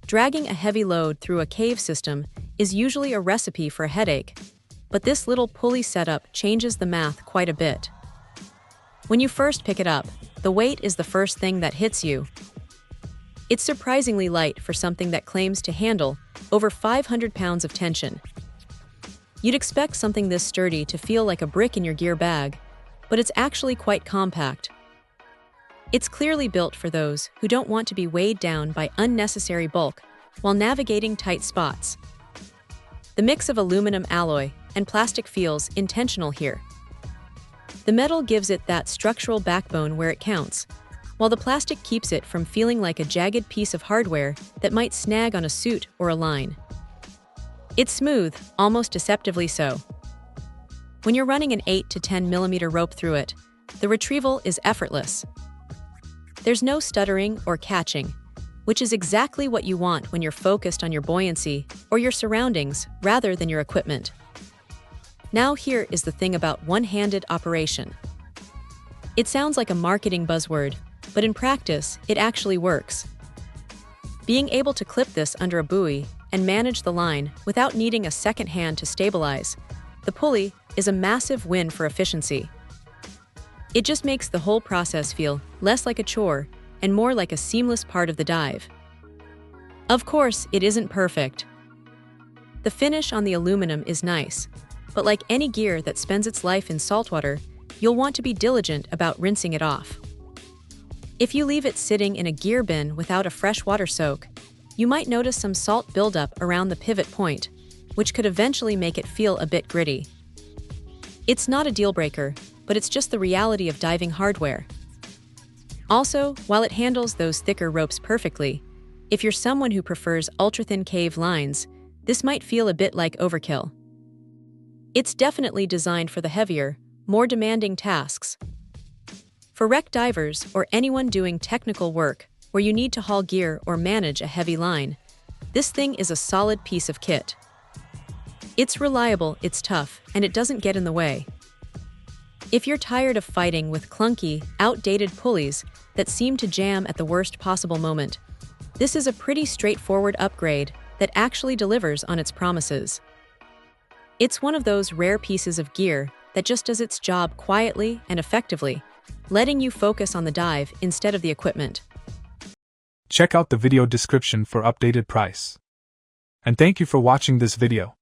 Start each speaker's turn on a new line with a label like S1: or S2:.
S1: Dragging a heavy load through a cave system is usually a recipe for a headache, but this little pulley setup changes the math quite a bit. When you first pick it up, the weight is the first thing that hits you. It's surprisingly light for something that claims to handle over 500 pounds of tension. You'd expect something this sturdy to feel like a brick in your gear bag, but it's actually quite compact. It's clearly built for those who don't want to be weighed down by unnecessary bulk while navigating tight spots. The mix of aluminum alloy and plastic feels intentional here. The metal gives it that structural backbone where it counts, while the plastic keeps it from feeling like a jagged piece of hardware that might snag on a suit or a line. It's smooth, almost deceptively so. When you're running an 8 to 10 millimeter rope through it, the retrieval is effortless. There's no stuttering or catching, which is exactly what you want when you're focused on your buoyancy or your surroundings rather than your equipment. Now here is the thing about one-handed operation. It sounds like a marketing buzzword, but in practice, it actually works. Being able to clip this under a buoy and manage the line without needing a second hand to stabilize the pulley is a massive win for efficiency. It just makes the whole process feel less like a chore and more like a seamless part of the dive. Of course, it isn't perfect. The finish on the aluminum is nice, but like any gear that spends its life in saltwater, you'll want to be diligent about rinsing it off. If you leave it sitting in a gear bin without a fresh water soak, you might notice some salt buildup around the pivot point, which could eventually make it feel a bit gritty. It's not a deal breaker, but it's just the reality of diving hardware. Also, while it handles those thicker ropes perfectly, if you're someone who prefers ultra-thin cave lines, this might feel a bit like overkill. It's definitely designed for the heavier, more demanding tasks. For wreck divers or anyone doing technical work where you need to haul gear or manage a heavy line, this thing is a solid piece of kit. It's reliable, it's tough, and it doesn't get in the way. If you're tired of fighting with clunky, outdated pulleys that seem to jam at the worst possible moment, this is a pretty straightforward upgrade that actually delivers on its promises. It's one of those rare pieces of gear that just does its job quietly and effectively, letting you focus on the dive instead of the equipment.
S2: Check out the video description for updated price. And thank you for watching this video.